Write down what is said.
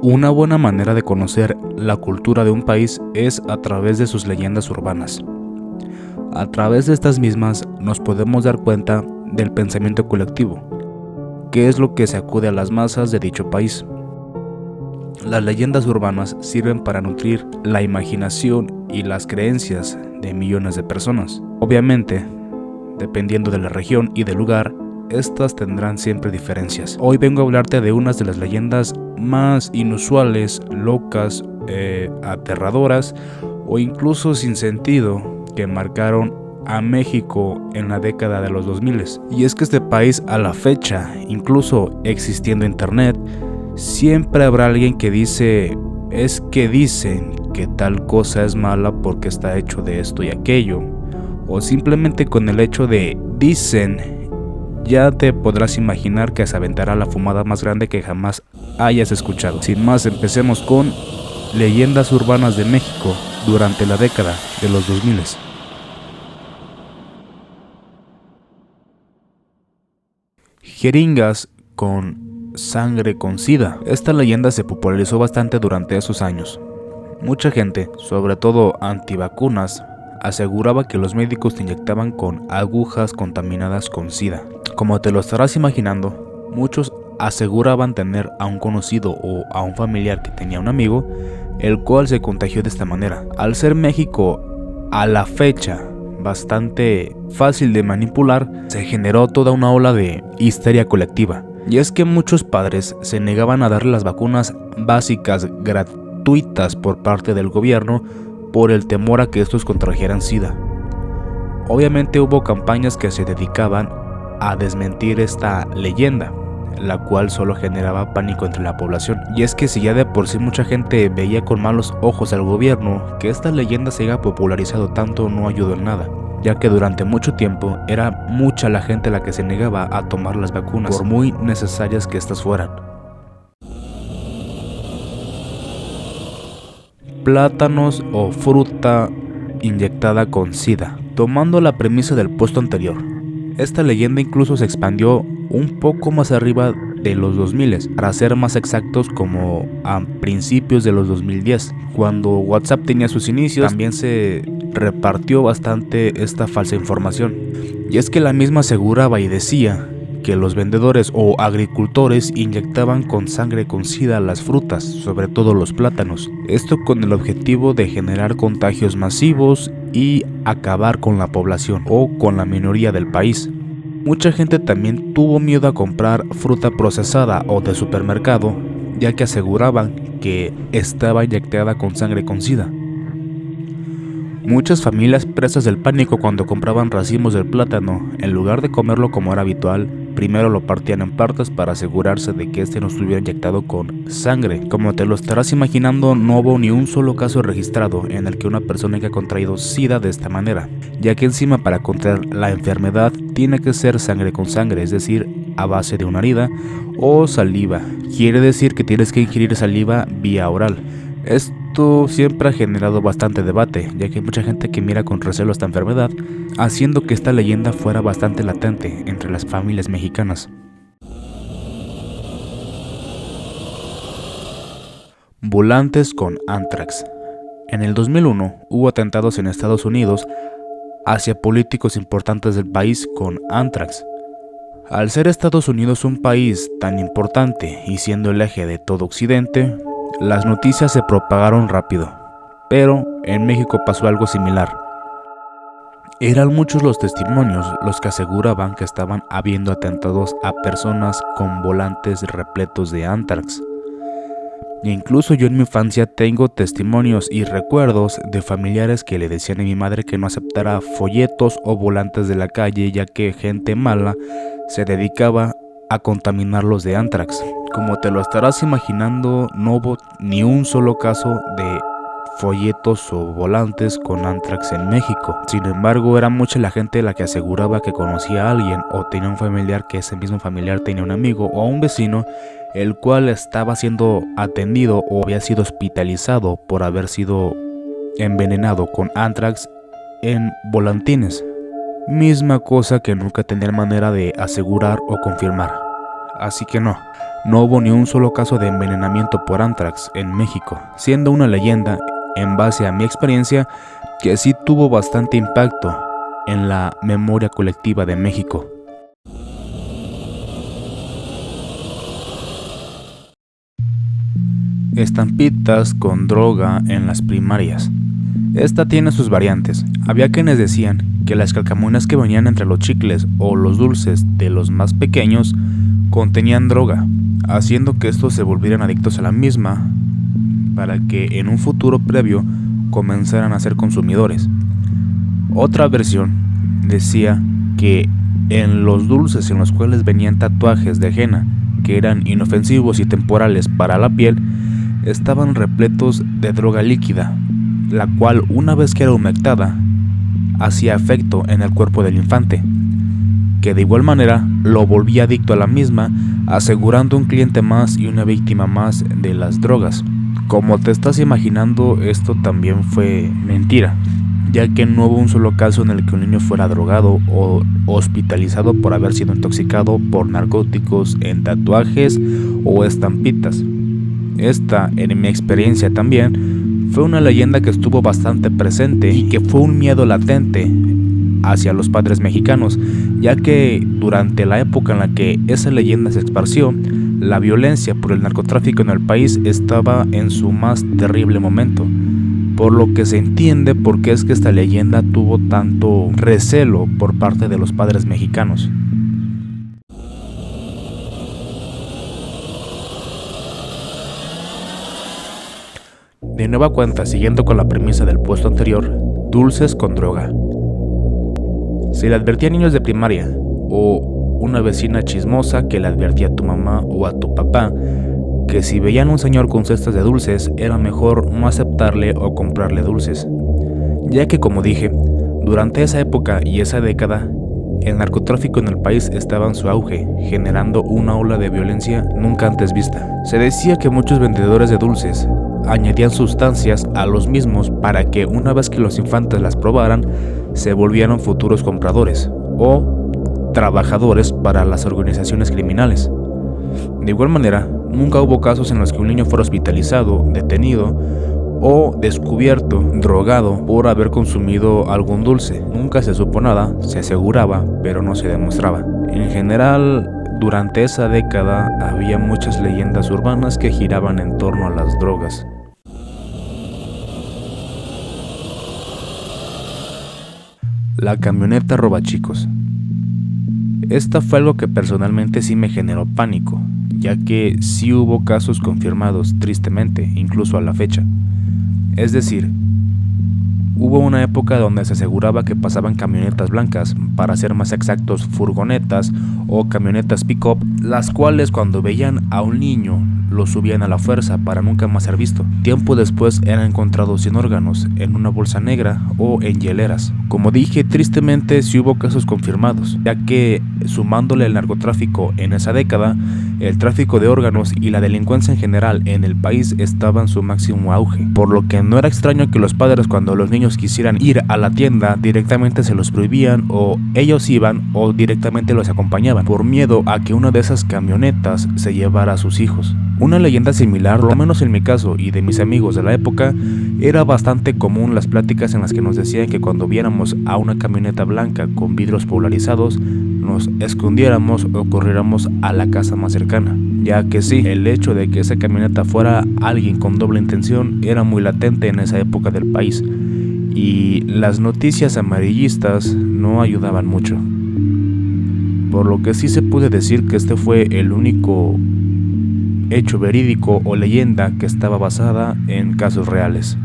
Una buena manera de conocer la cultura de un país es a través de sus leyendas urbanas. A través de estas mismas nos podemos dar cuenta del pensamiento colectivo, que es lo que sacude a las masas de dicho país. Las leyendas urbanas sirven para nutrir la imaginación y las creencias de millones de personas. Obviamente, dependiendo de la región y del lugar, estas tendrán siempre diferencias. Hoy vengo a hablarte de unas de las leyendas más inusuales, locas, aterradoras o incluso sin sentido que marcaron a México en la década de los 2000. Y es que este país, a la fecha, incluso existiendo internet, siempre habrá alguien que dice: es que dicen que tal cosa es mala porque está hecho de esto y aquello, o simplemente con el hecho de dicen, ya te podrás imaginar que se aventará la fumada más grande que jamás hayas escuchado. Sin más, empecemos con leyendas urbanas de México durante la década de los 2000. Jeringas con sangre con SIDA. Esta leyenda se popularizó bastante durante esos años. Mucha gente, sobre todo antivacunas, aseguraba que los médicos te inyectaban con agujas contaminadas con SIDA. Como te lo estarás imaginando, muchos aseguraban tener a un conocido o a un familiar que tenía un amigo, el cual se contagió de esta manera. Al ser México a la fecha bastante fácil de manipular, se generó toda una ola de histeria colectiva. Y es que muchos padres se negaban a darle las vacunas básicas gratuitas por parte del gobierno por el temor a que estos contrajeran SIDA. Obviamente hubo campañas que se dedicaban a desmentir esta leyenda, la cual solo generaba pánico entre la población. Y es que si ya de por sí mucha gente veía con malos ojos al gobierno, que esta leyenda se haya popularizado tanto no ayudó en nada, ya que durante mucho tiempo era mucha la gente la que se negaba a tomar las vacunas, por muy necesarias que estas fueran. Plátanos o fruta inyectada con SIDA. Tomando la premisa del puesto anterior, esta leyenda incluso se expandió un poco más arriba de los 2000, para ser más exactos como a principios de los 2010. Cuando WhatsApp tenía sus inicios, también se repartió bastante esta falsa información. Y es que la misma aseguraba y decía que los vendedores o agricultores inyectaban con sangre con SIDA las frutas, sobre todo los plátanos. Esto con el objetivo de generar contagios masivos y acabar con la población o con la minoría del país. Mucha gente también tuvo miedo a comprar fruta procesada o de supermercado, ya que aseguraban que estaba inyectada con sangre con SIDA. Muchas familias, presas del pánico cuando compraban racimos del plátano, en lugar de comerlo como era habitual, primero lo partían en partes para asegurarse de que este no estuviera inyectado con sangre. Como te lo estarás imaginando, no hubo ni un solo caso registrado en el que una persona haya contraído SIDA de esta manera, ya que encima para contraer la enfermedad tiene que ser sangre con sangre, es decir, a base de una herida o saliva. Quiere decir que tienes que ingerir saliva vía oral. Esto siempre ha generado bastante debate, ya que hay mucha gente que mira con recelo esta enfermedad, haciendo que esta leyenda fuera bastante latente entre las familias mexicanas. Volantes con anthrax. En el 2001 hubo atentados en Estados Unidos hacia políticos importantes del país con anthrax. Al ser Estados Unidos un país tan importante y siendo el eje de todo Occidente, las noticias se propagaron rápido, pero en México pasó algo similar. Eran muchos los testimonios los que aseguraban que estaban habiendo atentados a personas con volantes repletos de anthrax. E incluso yo en mi infancia tengo testimonios y recuerdos de familiares que le decían a mi madre que no aceptara folletos o volantes de la calle, ya que gente mala se dedicaba a contaminarlos de anthrax. Como te lo estarás imaginando, no hubo ni un solo caso de folletos o volantes con anthrax en México. Sin embargo, era mucha la gente la que aseguraba que conocía a alguien o tenía un familiar que ese mismo familiar tenía un amigo o un vecino el cual estaba siendo atendido o había sido hospitalizado por haber sido envenenado con anthrax en volantines. Misma cosa que nunca tenían manera de asegurar o confirmar. Así que no no hubo ni un solo caso de envenenamiento por Anthrax en México, siendo una leyenda, en base a mi experiencia, que sí tuvo bastante impacto en la memoria colectiva de México. Estampitas con droga en las primarias. Esta tiene sus variantes. Había quienes decían que las calcamonías que venían entre los chicles o los dulces de los más pequeños contenían droga, haciendo que estos se volvieran adictos a la misma para que en un futuro previo comenzaran a ser consumidores. Otra versión decía que en los dulces en los cuales venían tatuajes de henna, que eran inofensivos y temporales para la piel, estaban repletos de droga líquida, la cual, una vez que era humectada, hacía efecto en el cuerpo del infante, que de igual manera lo volvía adicto a la misma, asegurando un cliente más y una víctima más de las drogas. Como te estás imaginando, esto también fue mentira, ya que no hubo un solo caso en el que un niño fuera drogado o hospitalizado por haber sido intoxicado por narcóticos en tatuajes o estampitas. Esta, en mi experiencia también, fue una leyenda que estuvo bastante presente y que fue un miedo latente hacia los padres mexicanos, ya que durante la época en la que esa leyenda se esparció, la violencia por el narcotráfico en el país estaba en su más terrible momento, por lo que se entiende por qué es que esta leyenda tuvo tanto recelo por parte de los padres mexicanos. De nueva cuenta, siguiendo con la premisa del puesto anterior, dulces con droga. Se le advertía a niños de primaria o una vecina chismosa que le advertía a tu mamá o a tu papá que si veían a un señor con cestas de dulces era mejor no aceptarle o comprarle dulces, ya que, como dije, durante esa época y esa década, el narcotráfico en el país estaba en su auge, generando una ola de violencia nunca antes vista. Se decía que muchos vendedores de dulces añadían sustancias a los mismos para que una vez que los infantes las probaran, se volvieran futuros compradores o trabajadores para las organizaciones criminales. De igual manera, nunca hubo casos en los que un niño fuera hospitalizado, detenido o descubierto drogado por haber consumido algún dulce. Nunca se supo nada, se aseguraba, pero no se demostraba. En general, durante esa década había muchas leyendas urbanas que giraban en torno a las drogas. La camioneta robachicos. Esta fue algo que personalmente sí me generó pánico, ya que sí hubo casos confirmados, tristemente, incluso a la fecha. Es decir, hubo una época donde se aseguraba que pasaban camionetas blancas, para ser más exactos furgonetas o camionetas pick-up, las cuales cuando veían a un niño lo subían a la fuerza para nunca más ser visto. Tiempo después eran encontrados sin órganos, en una bolsa negra o en hieleras. Como dije, tristemente sí hubo casos confirmados, ya que sumándole el narcotráfico en esa década, el tráfico de órganos y la delincuencia en general en el país estaba en su máximo auge, por lo que no era extraño que los padres, cuando los niños quisieran ir a la tienda, directamente se los prohibían, o ellos iban o directamente los acompañaban, por miedo a que una de esas camionetas se llevara a sus hijos. Una leyenda similar, por lo menos en mi caso y de mis amigos de la época, era bastante común las pláticas en las que nos decían que cuando viéramos a una camioneta blanca con vidrios polarizados, nos escondiéramos o corriéramos a la casa más cercana, ya que sí, el hecho de que esa camioneta fuera alguien con doble intención era muy latente en esa época del país, y las noticias amarillistas no ayudaban mucho. Por lo que sí se puede decir que este fue el único hecho verídico o leyenda que estaba basada en casos reales.